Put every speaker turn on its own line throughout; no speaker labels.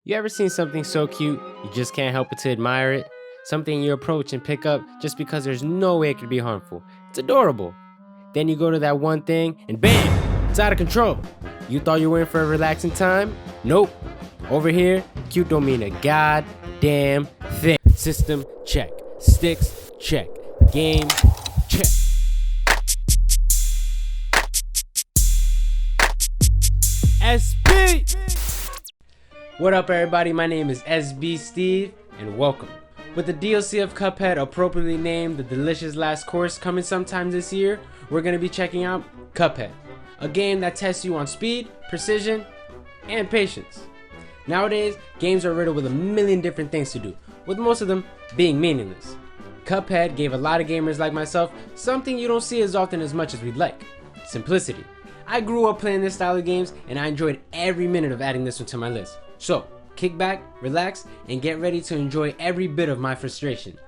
You ever seen something so cute, you just can't help but to admire it? Something you approach and pick up just because there's no way it could be harmful. It's adorable. Then you go to that one thing and bam, it's out of control. You thought you were in for a relaxing time? Nope. Over here, cute don't mean a goddamn thing. System, check. Sticks, check. Game, check. SB! What up, everybody? My name is SBSteve, and welcome. With the DLC of CupHead, appropriately named The Delicious Last Course, coming sometime this year, we're going to be checking out CupHead, a game that tests you on speed, precision, and patience. Nowadays, games are riddled with a million different things to do, with most of them being meaningless. CupHead gave a lot of gamers like myself something you don't see as often as much as we'd like: simplicity. I grew up playing this style of games, and I enjoyed every minute of adding this one to my list. So, kick back, relax, and get ready to enjoy every bit of my frustration.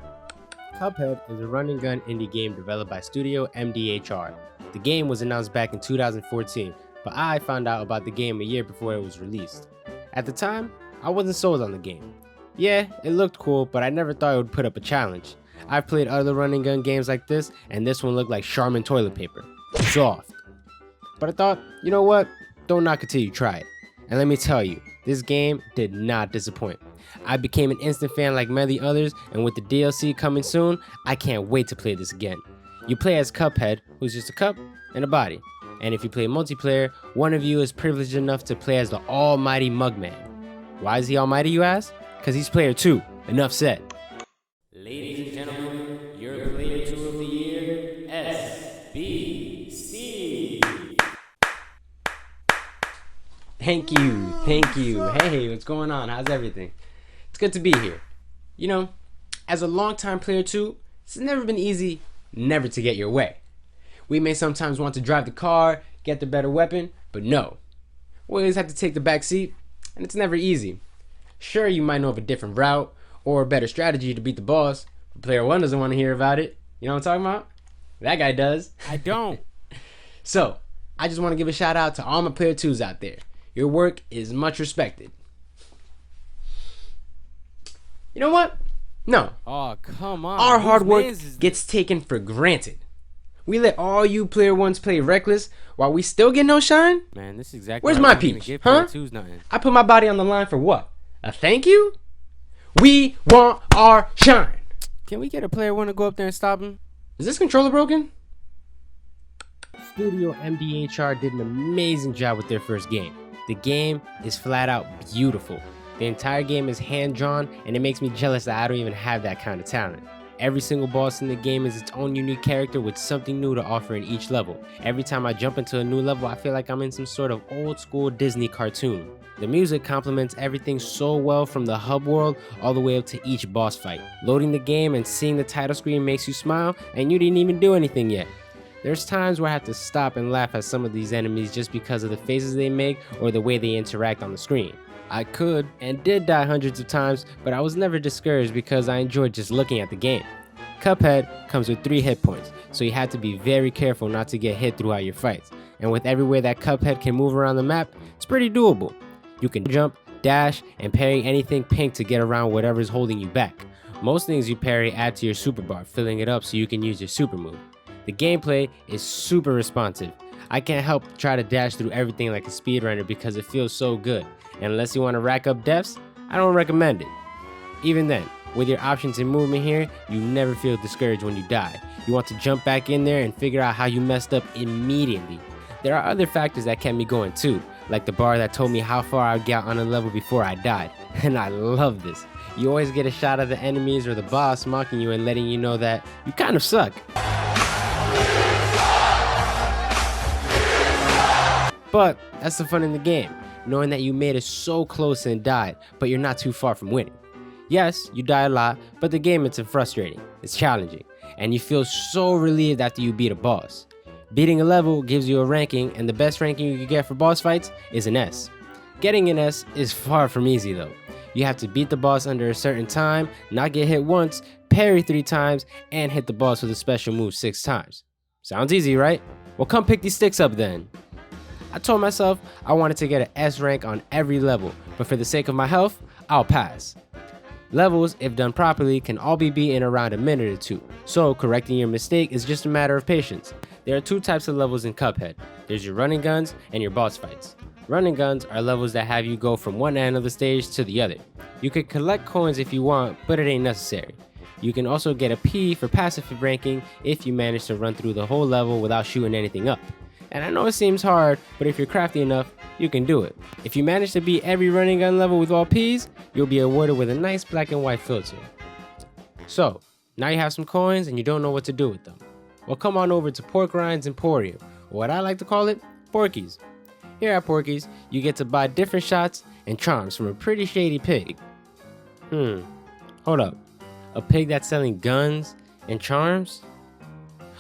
CupHead is a run-and-gun indie game developed by Studio MDHR. The game was announced back in 2014, but I found out about the game a year before it was released. At the time, I wasn't sold on the game. Yeah, it looked cool, but I never thought it would put up a challenge. I've played other run-and-gun games like this, and this one looked like Charmin toilet paper. Soft. But I thought, you know what? Don't knock it till you try it. And let me tell you, this game did not disappoint. I became an instant fan like many others, and with the DLC coming soon, I can't wait to play this again. You play as CupHead, who's just a cup and a body. And if you play multiplayer, one of you is privileged enough to play as the almighty Mugman. Why is he almighty, you ask? Because he's player 2. Enough said. Ladies and gentlemen, your player 2 of the year, SBSteve. Thank you. Hey, what's going on? How's everything? It's good to be here. You know, as a longtime player 2, it's never been easy never to get your way. We may sometimes want to drive the car, get the better weapon, but no. We always have to take the back seat, and it's never easy. Sure, you might know of a different route or a better strategy to beat the boss, but player 1 doesn't want to hear about it. You know what I'm talking about? That guy does. I don't. So, I just want to give a shout out to all my player 2s out there. Your work is much respected. You know what? No.
Oh, come on.
Our hard work gets taken for granted. We let all you player 1s play reckless while we still get no shine?
Man, this is exactly.
Where's my peach? Huh? I put my body on the line for what? A thank you? We want our shine.
Can we get a player 1 to go up there and stop him?
Is this controller broken? Studio MDHR did an amazing job with their first game. The game is flat out beautiful. The entire game is hand-drawn, and it makes me jealous that I don't even have that kind of talent. Every single boss in the game is its own unique character with something new to offer in each level. Every time I jump into a new level, I feel like I'm in some sort of old-school Disney cartoon. The music complements everything so well, from the hub world all the way up to each boss fight. Loading the game and seeing the title screen makes you smile, and you didn't even do anything yet. There's times where I have to stop and laugh at some of these enemies just because of the faces they make or the way they interact on the screen. I could and did die hundreds of times, but I was never discouraged because I enjoyed just looking at the game. CupHead comes with 3 hit points, so you have to be very careful not to get hit throughout your fights. And with every way that CupHead can move around the map, it's pretty doable. You can jump, dash, and parry anything pink to get around whatever's holding you back. Most things you parry add to your super bar, filling it up so you can use your super move. The gameplay is super responsive. I can't help try to dash through everything like a speedrunner because it feels so good. And unless you want to rack up deaths, I don't recommend it. Even then, with your options in movement here, you never feel discouraged when you die. You want to jump back in there and figure out how you messed up immediately. There are other factors that kept me going too, like the bar that told me how far I'd get on a level before I died. And I love this. You always get a shot of the enemies or the boss mocking you and letting you know that you kind of suck. But that's the fun in the game, knowing that you made it so close and died, but you're not too far from winning. Yes, you die a lot, but the game isn't frustrating, it's challenging, and you feel so relieved after you beat a boss. Beating a level gives you a ranking, and the best ranking you can get for boss fights is an S. Getting an S is far from easy though. You have to beat the boss under a certain time, not get hit once, parry 3 times, and hit the boss with a special move 6 times. Sounds easy, right? Well, come pick these sticks up then. I told myself I wanted to get an S rank on every level, but for the sake of my health, I'll pass. Levels, if done properly, can all be beat in around a minute or two, so correcting your mistake is just a matter of patience. There are two types of levels in CupHead. There's your running guns and your boss fights. Running guns are levels that have you go from one end of the stage to the other. You can collect coins if you want, but it ain't necessary. You can also get a P for passive ranking if you manage to run through the whole level without shooting anything up. And I know it seems hard, but if you're crafty enough, you can do it. If you manage to beat every running gun level with all Ps, you'll be awarded with a nice black and white filter. So, now you have some coins and you don't know what to do with them. Well, come on over to Pork Rinds Emporium, or what I like to call it, Porky's. Here at Porky's, you get to buy different shots and charms from a pretty shady pig. Hold up. A pig that's selling guns and charms?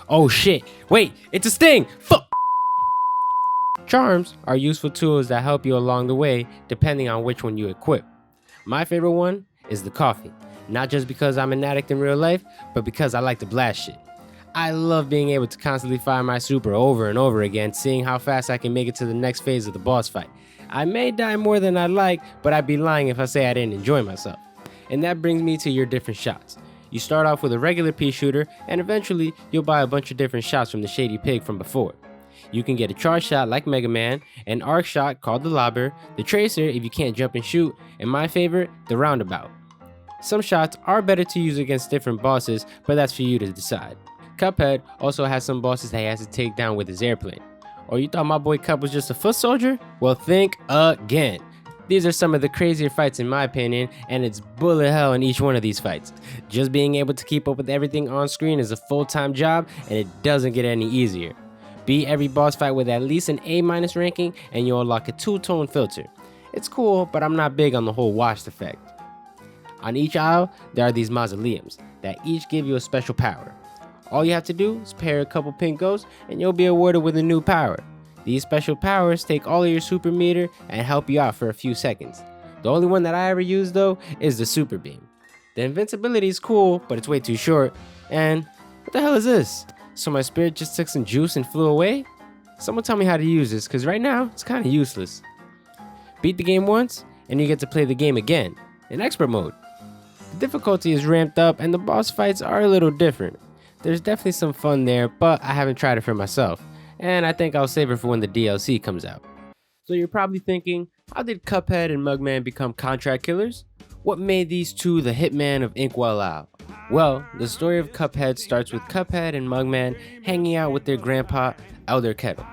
Oh shit, wait, it's a sting! Fuck! Charms are useful tools that help you along the way depending on which one you equip. My favorite one is the coffee, not just because I'm an addict in real life, but because I like to blast shit. I love being able to constantly fire my super over and over again, seeing how fast I can make it to the next phase of the boss fight. I may die more than I'd like, but I'd be lying if I say I didn't enjoy myself. And that brings me to your different shots. You start off with a regular pea shooter, and eventually you'll buy a bunch of different shots from the shady pig from before. You can get a charge shot like Mega Man, an arc shot called the lobber, the tracer if you can't jump and shoot, and my favorite, the roundabout. Some shots are better to use against different bosses, but that's for you to decide. CupHead also has some bosses that he has to take down with his airplane. Or you thought my boy Cup was just a foot soldier? Well, think again. These are some of the crazier fights in my opinion, and it's bullet hell in each one of these fights. Just being able to keep up with everything on screen is a full-time job, and it doesn't get any easier. Beat every boss fight with at least an A- ranking, and you'll unlock a two-tone filter. It's cool, but I'm not big on the whole washed effect. On each aisle, there are these mausoleums that each give you a special power. All you have to do is pair a couple pink ghosts, and you'll be awarded with a new power. These special powers take all of your super meter and help you out for a few seconds. The only one that I ever use though is the super beam. The invincibility is cool, but it's way too short. And what the hell is this? So my spirit just took some juice and flew away? Someone tell me how to use this, cause right now it's kinda useless. Beat the game once, and you get to play the game again, in expert mode. The difficulty is ramped up and the boss fights are a little different. There's definitely some fun there, but I haven't tried it for myself. And I think I'll save it for when the DLC comes out. So you're probably thinking, how did CupHead and Mugman become contract killers? What made these two the hitman of Inkwell Isle? Well, the story of CupHead starts with CupHead and Mugman hanging out with their grandpa, Elder Kettle.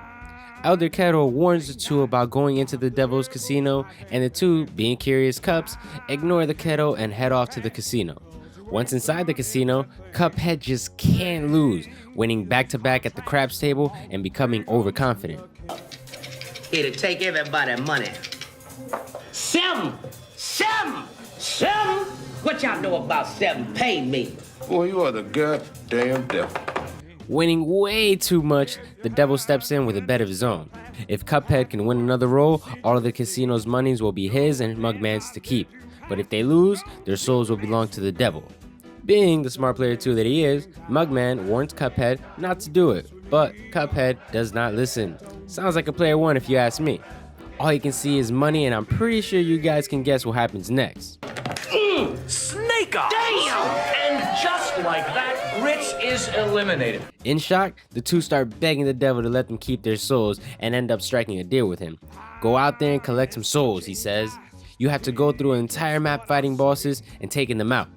Elder Kettle warns the two about going into the Devil's Casino, and the two, being curious cups, ignore the kettle and head off to the casino. Once inside the casino, CupHead just can't lose, winning back-to-back at the craps table and becoming overconfident.
It'll take everybody money. Seven! What y'all know about seven? Pay me.
Boy, you are the goddamn devil.
Winning way too much, the devil steps in with a bet of his own. If CupHead can win another roll, all of the casino's monies will be his and Mugman's to keep. But if they lose, their souls will belong to the devil. Being the smart player too that he is, Mugman warns CupHead not to do it, but CupHead does not listen. Sounds like a player one if you ask me. All you can see is money, and I'm pretty sure you guys can guess what happens next.
Snake eyes! Damn! And just like that, Gritch is eliminated.
In shock, the two start begging the devil to let them keep their souls and end up striking a deal with him. Go out there and collect some souls, he says. You have to go through an entire map fighting bosses and taking them out.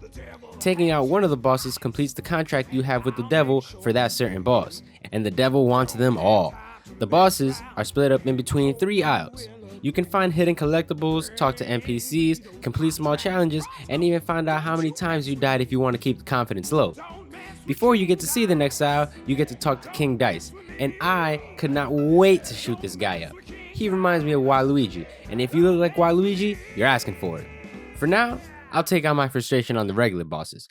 Taking out one of the bosses completes the contract you have with the devil for that certain boss, and the devil wants them all. The bosses are split up in between 3 aisles. You can find hidden collectibles, talk to NPCs, complete small challenges, and even find out how many times you died if you want to keep the confidence low. Before you get to see the next aisle, you get to talk to King Dice, and I could not wait to shoot this guy up. He reminds me of Waluigi, and if you look like Waluigi, you're asking for it. For now, I'll take out my frustration on the regular bosses.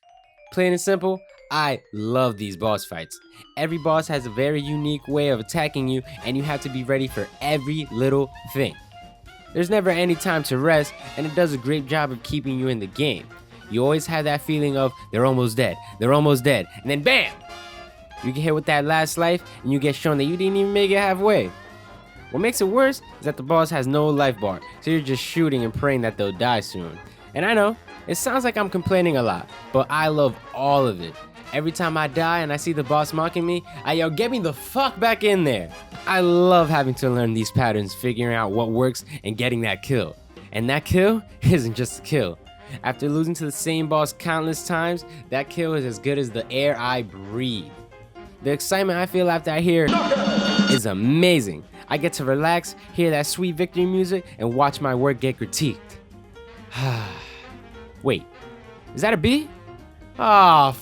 Plain and simple, I love these boss fights. Every boss has a very unique way of attacking you, and you have to be ready for every little thing. There's never any time to rest, and it does a great job of keeping you in the game. You always have that feeling of, they're almost dead, and then BAM! You get hit with that last life, and you get shown that you didn't even make it halfway. What makes it worse is that the boss has no life bar, so you're just shooting and praying that they'll die soon. And I know, it sounds like I'm complaining a lot, but I love all of it. Every time I die and I see the boss mocking me, I yell, get me the fuck back in there. I love having to learn these patterns, figuring out what works, and getting that kill. And that kill isn't just a kill. After losing to the same boss countless times, that kill is as good as the air I breathe. The excitement I feel after I hear is amazing. I get to relax, hear that sweet victory music, and watch my work get critiqued. Wait, is that a B? Ah,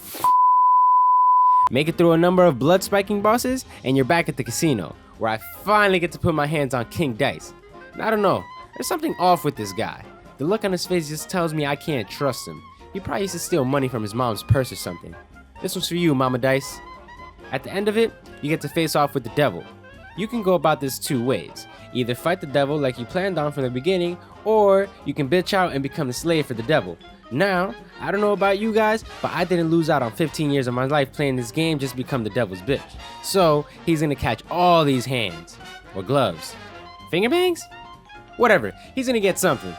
Make it through a number of blood spiking bosses, and you're back at the casino, where I finally get to put my hands on King Dice. And I don't know, there's something off with this guy. The look on his face just tells me I can't trust him. He probably used to steal money from his mom's purse or something. This one's for you, Mama Dice. At the end of it, you get to face off with the devil. You can go about this two ways. Either fight the devil like you planned on from the beginning, or you can bitch out and become the slave for the devil. Now, I don't know about you guys, but I didn't lose out on 15 years of my life playing this game just to become the devil's bitch. So, he's gonna catch all these hands. Or gloves. Finger bangs? Whatever, he's gonna get something.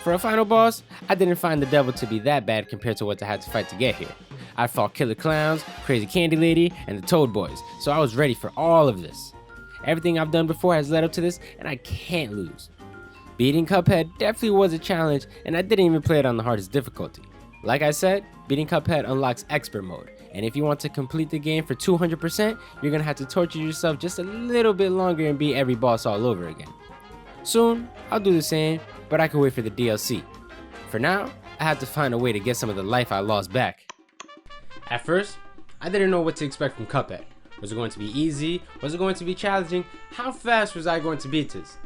For a final boss, I didn't find the devil to be that bad compared to what I had to fight to get here. I fought Killer Clowns, Crazy Candy Lady, and the Toad Boys, so I was ready for all of this. Everything I've done before has led up to this, and I can't lose. Beating CupHead definitely was a challenge, and I didn't even play it on the hardest difficulty. Like I said, beating CupHead unlocks expert mode, and if you want to complete the game for 200%, you're gonna have to torture yourself just a little bit longer and beat every boss all over again. Soon, I'll do the same, but I can wait for the DLC. For now, I have to find a way to get some of the life I lost back. At first, I didn't know what to expect from CupHead. Was it going to be easy? Was it going to be challenging? How fast was I going to beat this?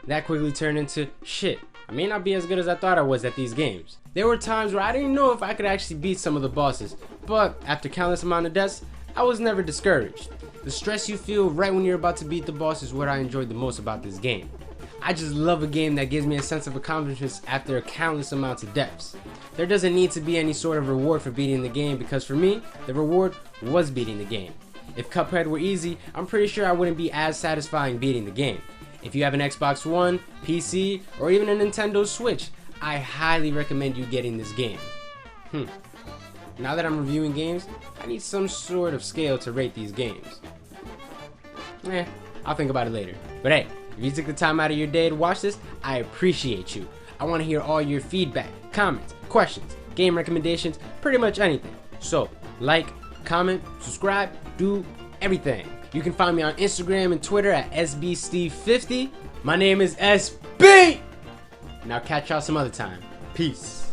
That quickly turned into, shit, I may not be as good as I thought I was at these games. There were times where I didn't know if I could actually beat some of the bosses, but after countless amount of deaths, I was never discouraged. The stress you feel right when you're about to beat the boss is what I enjoyed the most about this game. I just love a game that gives me a sense of accomplishment after countless amounts of deaths. There doesn't need to be any sort of reward for beating the game because for me, the reward was beating the game. If CupHead were easy, I'm pretty sure I wouldn't be as satisfying beating the game. If you have an Xbox One, PC, or even a Nintendo Switch, I highly recommend you getting this game. Now that I'm reviewing games, I need some sort of scale to rate these games. I'll think about it later. But hey, if you took the time out of your day to watch this, I appreciate you. I want to hear all your feedback, comments, questions, game recommendations, pretty much anything. So, like, comment, subscribe, do everything. You can find me on Instagram and Twitter at SBSteve50. My name is SB! Now catch y'all some other time. Peace.